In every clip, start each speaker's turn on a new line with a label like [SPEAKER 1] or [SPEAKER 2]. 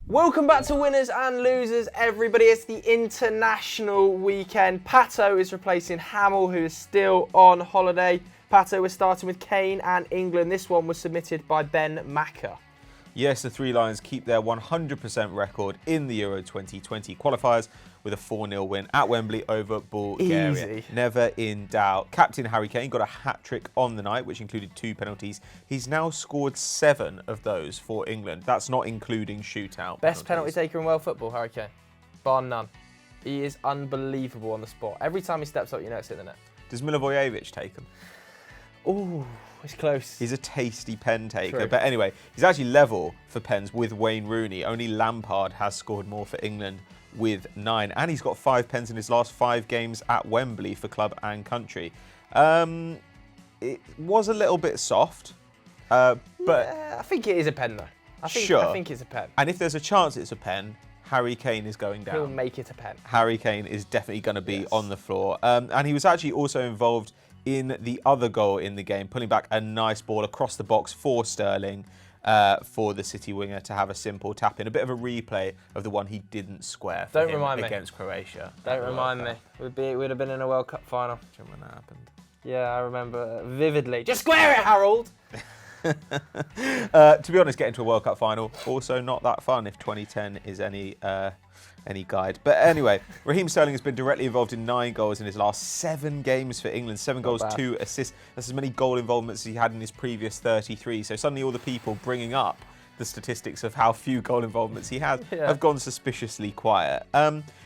[SPEAKER 1] Welcome back to Winners and Losers, everybody. It's the international weekend. Pato is replacing Hamill, who is still on holiday. Pato, we're starting with Kane and England. This one was submitted by Ben Macker.
[SPEAKER 2] Yes, the Three Lions keep their 100% record in the Euro 2020 qualifiers with a 4-0 win at Wembley over Bulgaria.
[SPEAKER 1] Easy.
[SPEAKER 2] Never in doubt. Captain Harry Kane got a hat-trick on the night, which included 2 penalties. He's now scored 7 of those for England. That's not including shootout
[SPEAKER 1] Best penalty
[SPEAKER 2] penalties.
[SPEAKER 1] taker in world football, Harry Kane. Bar none. He is unbelievable on the spot. Every time he steps up, you know it's in the net.
[SPEAKER 2] Does Milivojevic take them?
[SPEAKER 1] Ooh, it's close.
[SPEAKER 2] He's a tasty pen taker.
[SPEAKER 1] True.
[SPEAKER 2] But anyway, he's actually level for pens with Wayne Rooney. Only Lampard has scored more for England with 9. And he's got 5 pens in his last 5 games at Wembley for club and country. It was a little bit soft. But
[SPEAKER 1] yeah, I think it is a pen, though. I think it's a pen.
[SPEAKER 2] And if there's a chance it's a pen, Harry Kane is going down.
[SPEAKER 1] He'll make it a pen.
[SPEAKER 2] Harry Kane is definitely going to be on the floor. And he was actually also involved in the other goal in the game, pulling back a nice ball across the box for Sterling, for the City winger to have a simple tap in. A bit of a replay of the one he didn't square for
[SPEAKER 1] Don't
[SPEAKER 2] him
[SPEAKER 1] remind me.
[SPEAKER 2] against Croatia.
[SPEAKER 1] Don't remind me. We'd have been in a World Cup final.
[SPEAKER 2] Do you remember when that happened?
[SPEAKER 1] Yeah, I remember vividly. Just square it, Harold!
[SPEAKER 2] To be honest, getting to a World Cup final, also not that fun if 2010 is any guide. But anyway, Raheem Sterling has been directly involved in 9 goals in his last 7 games for England. 7 goals, 2 assists. That's as many goal involvements as he had in his previous 33. So suddenly all the people bringing up the statistics of how few goal involvements he has have gone suspiciously quiet.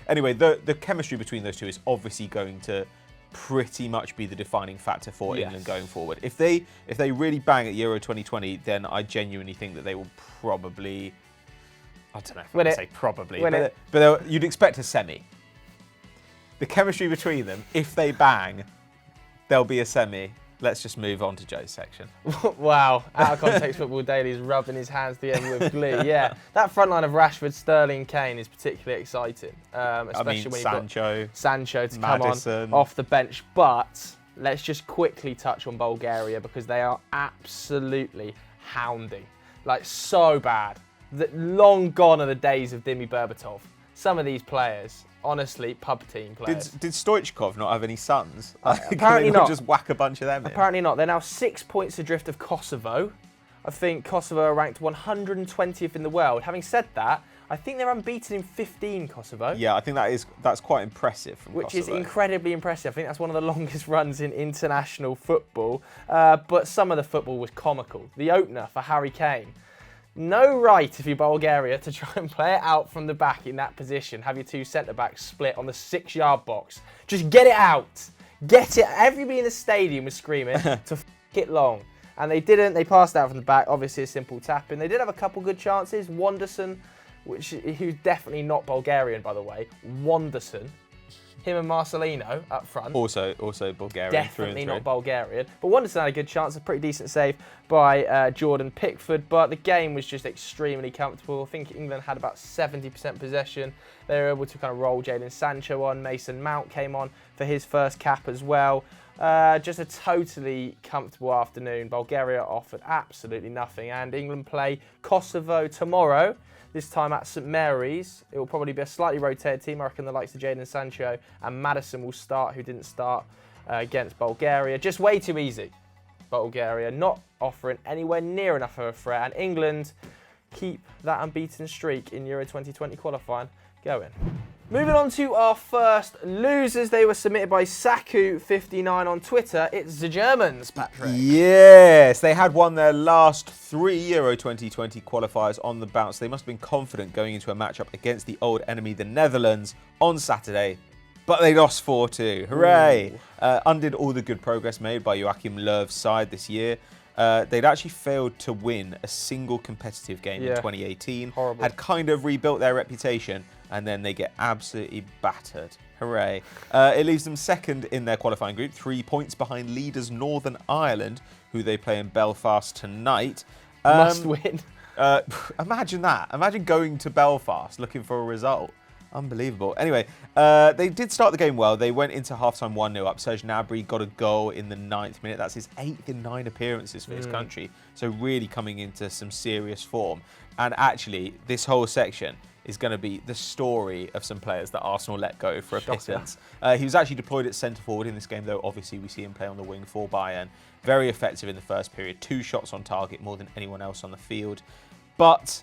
[SPEAKER 2] Anyway, the chemistry between those two is obviously going to pretty much be the defining factor for England going forward. If they really bang at Euro 2020, then I genuinely think that they will probably, I don't know if I say probably, but you'd expect a semi. The chemistry between them, if they bang, there'll be a semi. Let's just move on to Joe's section.
[SPEAKER 1] Wow, Out of Context Football Daily is rubbing his hands together with glee. Yeah, that front line of Rashford, Sterling, Kane is particularly exciting. Especially when you've got Sancho to
[SPEAKER 2] Maddison.
[SPEAKER 1] come on off the bench. But let's just quickly touch on Bulgaria because they are absolutely hounding. Like, so bad. Long gone are the days of Dimi Berbatov. Some of these players, honestly, pub team players.
[SPEAKER 2] Did Stoichkov not have any sons?
[SPEAKER 1] Apparently not.
[SPEAKER 2] Just whack a bunch of them in.
[SPEAKER 1] Apparently not. They're now 6 points adrift of Kosovo. I think Kosovo are ranked 120th in the world. Having said that, I think they're unbeaten in 15, Kosovo.
[SPEAKER 2] Yeah, I think that's quite impressive from
[SPEAKER 1] Which
[SPEAKER 2] Kosovo.
[SPEAKER 1] is incredibly impressive. I think that's one of the longest runs in international football. But some of the football was comical. The opener for Harry Kane. No right if you're Bulgaria to try and play it out from the back in that position. Have your 2 centre-backs split on the 6-yard box. Just get it out. Get it. Everybody in the stadium was screaming to f*** it long. And they didn't. They passed out from the back. Obviously a simple tap-in. They did have a couple good chances. Wanderson, who's definitely not Bulgarian, by the way. Wanderson. Him and Marcelino up front.
[SPEAKER 2] Also Bulgarian.
[SPEAKER 1] Definitely not Bulgarian. But Wanderson had a good chance, a pretty decent save by Jordan Pickford. But the game was just extremely comfortable. I think England had about 70% possession. They were able to kind of roll Jadon Sancho on. Mason Mount came on for his first cap as well. Just a totally comfortable afternoon. Bulgaria offered absolutely nothing. And England play Kosovo tomorrow. This time at St Mary's. It will probably be a slightly rotated team. I reckon the likes of Jadon Sancho and Maddison will start, who didn't start against Bulgaria. Just way too easy. Bulgaria not offering anywhere near enough of a threat. And England keep that unbeaten streak in Euro 2020 qualifying going. Moving on to our first losers. They were submitted by Saku59 on Twitter. It's the Germans, Patrick.
[SPEAKER 2] Yes, they had won their last 3 Euro 2020 qualifiers on the bounce. They must have been confident going into a matchup against the old enemy, the Netherlands, on Saturday. But they lost 4-2. Hooray! Undid all the good progress made by Joachim Löw's side this year. They'd actually failed to win a single competitive game in 2018.
[SPEAKER 1] Horrible.
[SPEAKER 2] Had kind of rebuilt their reputation, and then they get absolutely battered. Hooray. It leaves them second in their qualifying group, 3 points behind leaders Northern Ireland, who they play in Belfast tonight.
[SPEAKER 1] Must win.
[SPEAKER 2] Imagine that. Imagine going to Belfast looking for a result. Unbelievable. Anyway, they did start the game well. They went into halftime 1-0 up. Serge Gnabry got a goal in the 9th minute. That's his 8th in 9 appearances for his country. So really coming into some serious form. And actually, this whole section is going to be the story of some players that Arsenal let go for a pittance. He was actually deployed at centre forward in this game, though obviously we see him play on the wing for Bayern. Very effective in the first period. 2 shots on target, more than anyone else on the field. But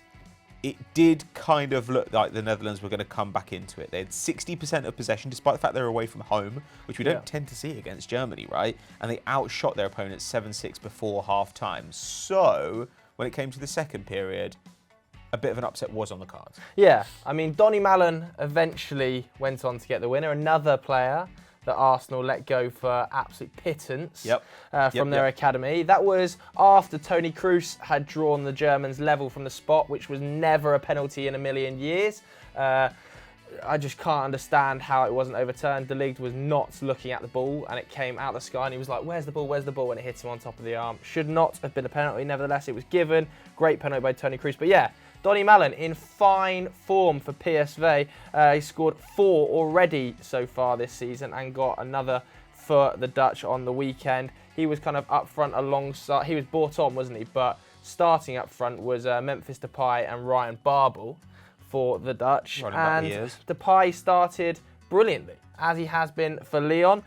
[SPEAKER 2] it did kind of look like the Netherlands were going to come back into it. They had 60% of possession, despite the fact they were away from home, which we don't tend to see against Germany, right? And they outshot their opponents 7-6 before half-time. So, when it came to the second period, a bit of an upset was on the cards.
[SPEAKER 1] Yeah, I mean, Donny Malen eventually went on to get the winner. Another player that Arsenal let go for absolute pittance from their academy. That was after Toni Kroos had drawn the Germans level from the spot, which was never a penalty in a million years. I just can't understand how it wasn't overturned. De Ligt was not looking at the ball, and it came out of the sky, and he was like, where's the ball, where's the ball, and it hit him on top of the arm. Should not have been a penalty. Nevertheless, it was given. Great penalty by Toni Kroos. But yeah, Donny Malen in fine form for PSV. He scored 4 already so far this season and got another for the Dutch on the weekend. He was kind of up front alongside, he was brought on, wasn't he? But starting up front was Memphis Depay and Ryan Babel for the Dutch. And Depay started brilliantly, as he has been for Lyon.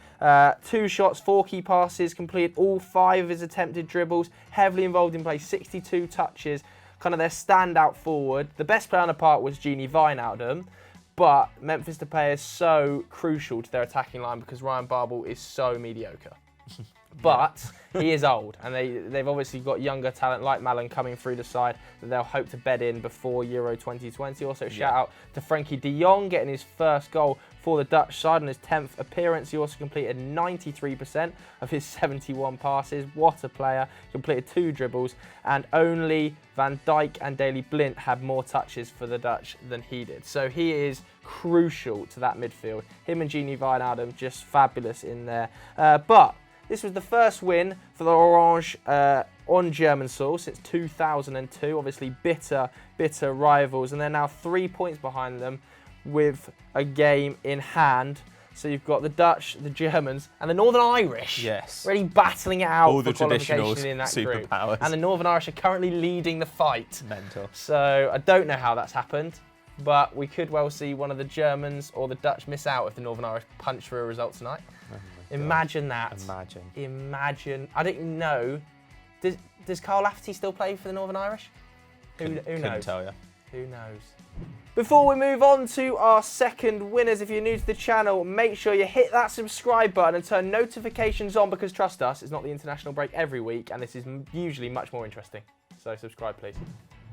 [SPEAKER 1] 2 shots, 4 key passes, completed all 5 of his attempted dribbles, heavily involved in play, 62 touches. Kind of their standout forward. The best player on the park was Gini Wijnaldum, but Memphis Depay is so crucial to their attacking line because Ryan Babel is so mediocre. But he is old, and they've obviously got younger talent like Malen coming through the side that they'll hope to bed in before Euro 2020. Also, shout out to Frenkie de Jong getting his first goal for the Dutch side on his 10th appearance. He also completed 93% of his 71 passes. What a player. Completed 2 dribbles, and only Van Dijk and Daley Blind had more touches for the Dutch than he did. So he is crucial to that midfield. Him and Gini Wijnaldum just fabulous in there. But this was the first win for the Orange on German soil since 2002. Obviously, bitter rivals, and they're now 3 points behind them with a game in hand. So you've got the Dutch, the Germans, and the Northern Irish.
[SPEAKER 2] Yes.
[SPEAKER 1] Really battling it out
[SPEAKER 2] all
[SPEAKER 1] for
[SPEAKER 2] the traditional
[SPEAKER 1] qualification in that
[SPEAKER 2] superpowers.
[SPEAKER 1] group. And the Northern Irish are currently leading the fight.
[SPEAKER 2] Mental.
[SPEAKER 1] So I don't know how that's happened, but we could well see one of the Germans or the Dutch miss out if the Northern Irish punch through a result tonight. Imagine that. Imagine. I don't know. Does Carl Lafferty still play for the Northern Irish? Who knows?
[SPEAKER 2] Couldn't tell you.
[SPEAKER 1] Who knows? Before we move on to our second winners, if you're new to the channel, make sure you hit that subscribe button and turn notifications on because trust us, it's not the international break every week and this is usually much more interesting. So subscribe, please.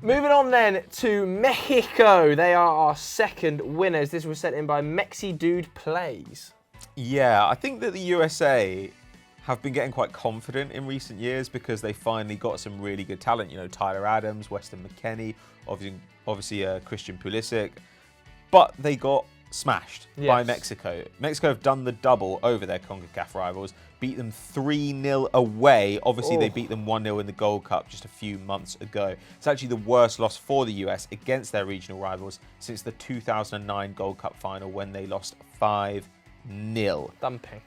[SPEAKER 1] Moving on then to Mexico. They are our second winners. This was sent in by Mexi Dude Plays.
[SPEAKER 2] Yeah, I think that the USA have been getting quite confident in recent years because they finally got some really good talent. You know, Tyler Adams, Weston McKennie, obviously Christian Pulisic. But they got smashed by Mexico. Mexico have done the double over their CONCACAF rivals, beat them 3-0 away. Obviously, they beat them 1-0 in the Gold Cup just a few months ago. It's actually the worst loss for the US against their regional rivals since the 2009 Gold Cup final when they lost 5-0.
[SPEAKER 1] Dumping.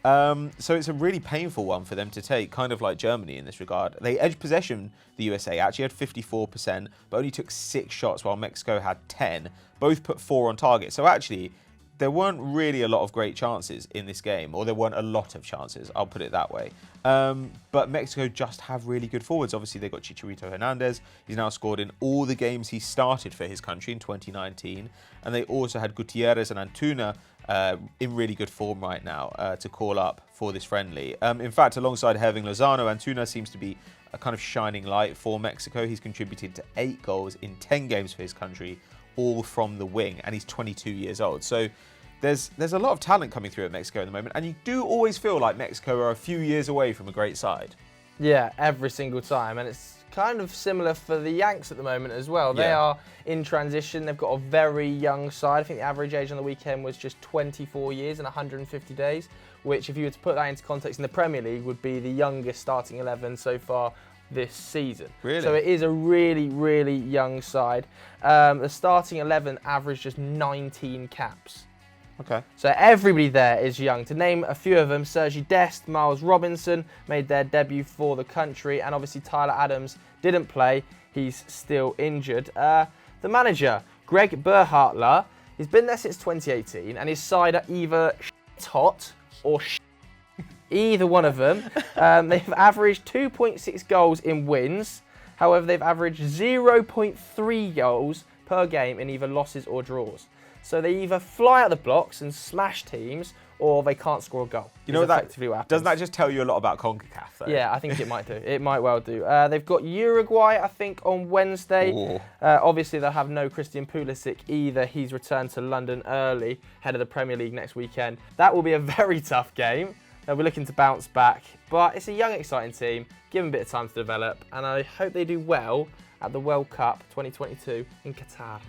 [SPEAKER 2] So it's a really painful one for them to take, kind of like Germany in this regard. They edged possession, the USA actually had 54%, but only took 6 shots while Mexico had 10. Both put 4 on target. So actually, there weren't really a lot of great chances in this game, or there weren't a lot of chances, I'll put it that way. But Mexico just have really good forwards. Obviously, they got Chicharito Hernandez. He's now scored in all the games he started for his country in 2019. And they also had Gutierrez and Antuna in really good form right now to call up for this friendly. In fact, alongside Herving Lozano, Antuna seems to be a kind of shining light for Mexico. He's contributed to 8 goals in 10 games for his country, all from the wing, and he's 22 years old. So there's a lot of talent coming through at Mexico at the moment, and you do always feel like Mexico are a few years away from a great side. Yeah,
[SPEAKER 1] every single time, and it's kind of similar for the Yanks at the moment as well. They are in transition. They've got a very young side. I think the average age on the weekend was just 24 years and 150 days, which if you were to put that into context in the Premier League would be the youngest starting 11 so far this season.
[SPEAKER 2] Really?
[SPEAKER 1] So it is a really, really young side. The starting 11 averaged just 19 caps.
[SPEAKER 2] Okay.
[SPEAKER 1] So everybody there is young. To name a few of them, Sergi Dest, Miles Robinson made their debut for the country, and obviously Tyler Adams didn't play. He's still injured. The manager, Greg Berhartler, he's been there since 2018, and his side are either hot or either one of them. They've averaged 2.6 goals in wins. However, they've averaged 0.3 goals per game in either losses or draws. So they either fly out the blocks and smash teams, or they can't score a goal.
[SPEAKER 2] You know what
[SPEAKER 1] effectively what happens.
[SPEAKER 2] Doesn't that just tell you a lot about CONCACAF, though?
[SPEAKER 1] Yeah, I think it might do. It might well do. They've got Uruguay, I think, on Wednesday. Obviously, they'll have no Christian Pulisic either. He's returned to London early, head of the Premier League next weekend. That will be a very tough game. They'll be looking to bounce back. But it's a young, exciting team. Give them a bit of time to develop. And I hope they do well at the World Cup 2022 in Qatar.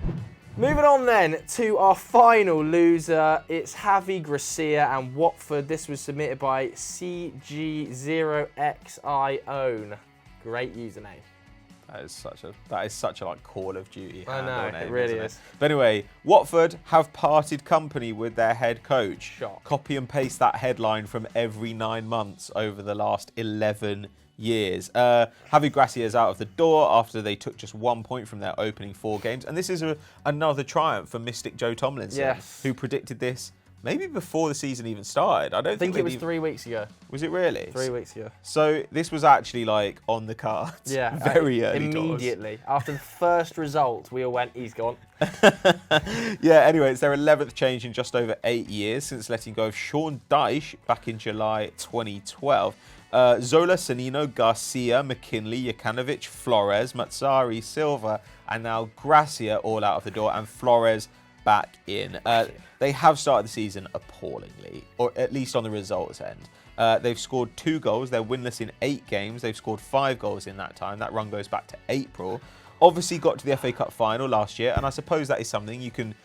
[SPEAKER 1] Moving on then to our final loser, it's Javi Gracia and Watford. This was submitted by CG0XIOwn. Great username.
[SPEAKER 2] That is such a like Call of Duty.
[SPEAKER 1] I know,
[SPEAKER 2] name,
[SPEAKER 1] it really
[SPEAKER 2] isn't
[SPEAKER 1] is.
[SPEAKER 2] But anyway, Watford have parted company with their head coach.
[SPEAKER 1] Shock.
[SPEAKER 2] Copy and paste that headline from every 9 months over the last 11 years. Javi Gracia is out of the door after they took just 1 point from their opening 4 games. And this is another triumph for Mystic Joe Tomlinson,
[SPEAKER 1] yes,
[SPEAKER 2] who predicted this maybe before the season even started. I think
[SPEAKER 1] it was 3 weeks ago.
[SPEAKER 2] Was it really?
[SPEAKER 1] 3 weeks ago.
[SPEAKER 2] So this was actually like on the cards.
[SPEAKER 1] Yeah.
[SPEAKER 2] Very early
[SPEAKER 1] immediately. After the first result, we all went, he's gone.
[SPEAKER 2] Yeah, anyway, it's their 11th change in just over 8 years since letting go of Sean Dyche back in July 2012. Zola, Sanino, Garcia, McKinley, Jokanovic, Flores, Matsari, Silva, and now Gracia all out of the door, and Flores back in. They have started the season appallingly, or at least on the results end. They've scored 2 goals. They're winless in 8 games. They've scored 5 goals in that time. That run goes back to April. Obviously got to the FA Cup final last year, and I suppose that is something you can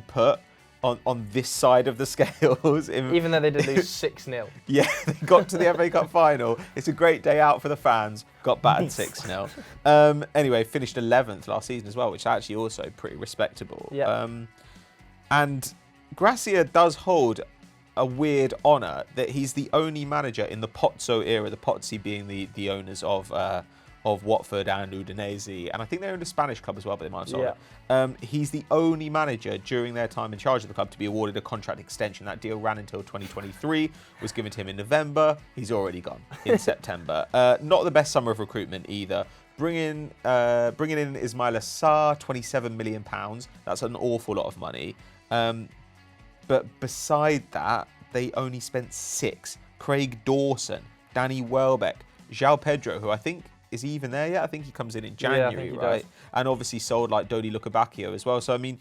[SPEAKER 2] put on this side of the scales.
[SPEAKER 1] Even though they did lose 6-0.
[SPEAKER 2] Yeah, they got to the FA Cup final. It's a great day out for the fans. Got battered 6-0. Anyway, finished 11th last season as well, which is actually also pretty respectable.
[SPEAKER 1] Yep.
[SPEAKER 2] And Gracia does hold a weird honour that he's the only manager in the Pozzo era, the Pozzi being the owners of Watford and Udinese, and I think they owned a Spanish club as well, but they might have sold it. He's the only manager during their time in charge of the club to be awarded a contract extension. That deal ran until 2023, was given to him in November. He's already gone in September. Not the best summer of recruitment either. Bringing in Ismail Assar, £27 million. That's an awful lot of money. But beside that, they only spent 6. Craig Dawson, Danny Welbeck, João Pedro, who I think, is he even there yet? I think he comes in January, right? Does. And obviously sold like Dodi Lukebakio as well. So, I mean,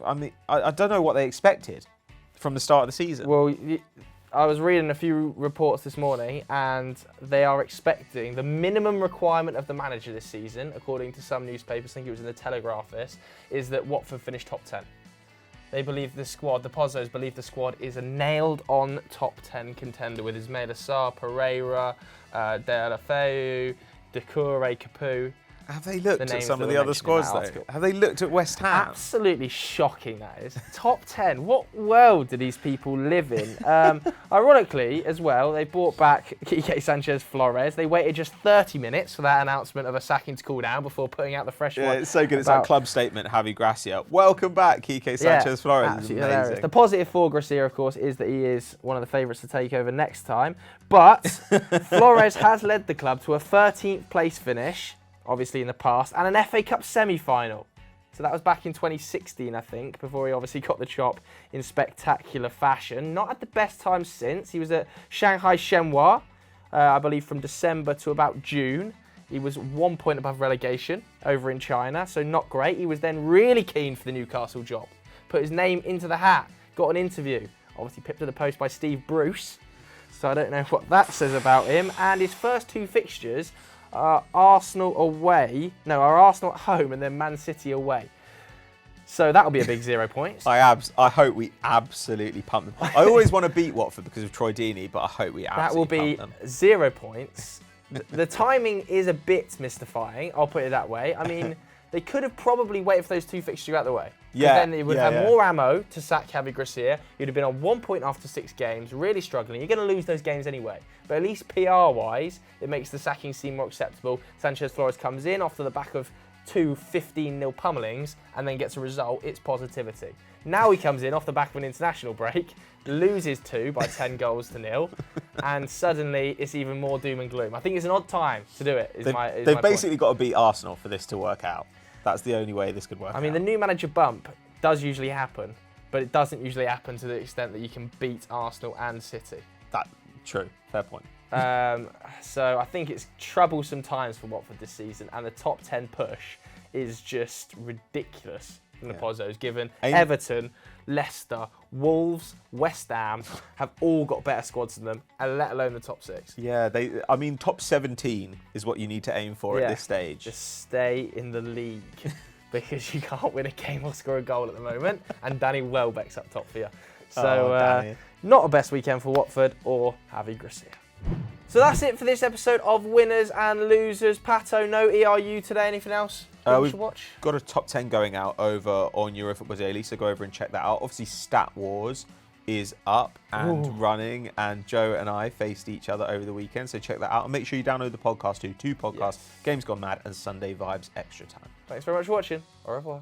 [SPEAKER 2] I don't know what they expected from the start of the season.
[SPEAKER 1] Well, I was reading a few reports this morning, and they are expecting the minimum requirement of the manager this season, according to some newspapers, I think it was in the Telegraph, is that Watford finish top 10. They believe the squad, the Pozzos believe the squad is a nailed-on top 10 contender with Ismail Assar, Pereira, Deulofeu, Doucouré, Capoue.
[SPEAKER 2] Have they looked at some of the other squads, though? Have they looked at West Ham?
[SPEAKER 1] Absolutely shocking, that is. Top 10. What world do these people live in? Ironically, as well, they brought back Quique Sanchez Flores. They waited just 30 minutes for that announcement of a sacking to cool down before putting out the fresh one.
[SPEAKER 2] Yeah, it's so good. It's that club statement, Javi Gracia. Welcome back, Quique Sanchez Flores.
[SPEAKER 1] Absolutely hilarious. The positive for Gracia, of course, is that he is one of the favourites to take over next time. But Flores has led the club to a 13th place finish, obviously in the past, and an FA Cup semi-final. So that was back in 2016, I think, before he obviously got the chop in spectacular fashion. Not at the best time since. He was at Shanghai Shenhua, I believe from December to about June. He was 1 point above relegation over in China, so not great. He was then really keen for the Newcastle job. Put his name into the hat, got an interview. Obviously pipped to the post by Steve Bruce, so I don't know what that says about him. And his first 2 fixtures are Arsenal at home and then Man City away. So that'll be a big 0 points.
[SPEAKER 2] I hope we absolutely pump them. I always want to beat Watford because of Troy Deeney, but I hope we absolutely pump them.
[SPEAKER 1] That will be 0 points The timing is a bit mystifying, I'll put it that way. I mean, they could have probably waited for those 2 fixtures out of the way.
[SPEAKER 2] Yeah.
[SPEAKER 1] Then they would have more ammo to sack Javi Gracia. You'd have been on 1 point after 6 games, really struggling. You're going to lose those games anyway. But at least PR-wise, it makes the sacking seem more acceptable. Sanchez Flores comes in after the back of 2 15-0 pummelings and then gets a result. It's positivity. Now he comes in off the back of an international break, loses 2 by 10 goals to 0, and suddenly it's even more doom and gloom. I think it's an odd time to do it.
[SPEAKER 2] They've basically got to beat Arsenal for this to work out. That's the only way this could work out.
[SPEAKER 1] I mean, the new manager bump does usually happen, but it doesn't usually happen to the extent that you can beat Arsenal and City.
[SPEAKER 2] That's true. Fair point.
[SPEAKER 1] So I think it's troublesome times for Watford this season, and the top 10 push is just ridiculous from the Pozzos, given Everton, Leicester, Wolves, West Ham have all got better squads than them, and let alone the top 6.
[SPEAKER 2] Yeah, I mean, top 17 is what you need to aim for at this stage.
[SPEAKER 1] Just stay in the league because you can't win a game or score a goal at the moment, and Danny Welbeck's up top for you. So not a best weekend for Watford or Javi Gracia. So that's it for this episode of Winners and Losers. Pato, no ERU today. Anything else we should watch?
[SPEAKER 2] Got a top 10 going out over on Eurofootball Daily, so go over and check that out. Obviously, Stat Wars is up and running, and Joe and I faced each other over the weekend, so check that out. And make sure you download the podcast too. 2 podcasts, Games Gone Mad and Sunday Vibes Extra Time.
[SPEAKER 1] Thanks very much for watching. Au revoir.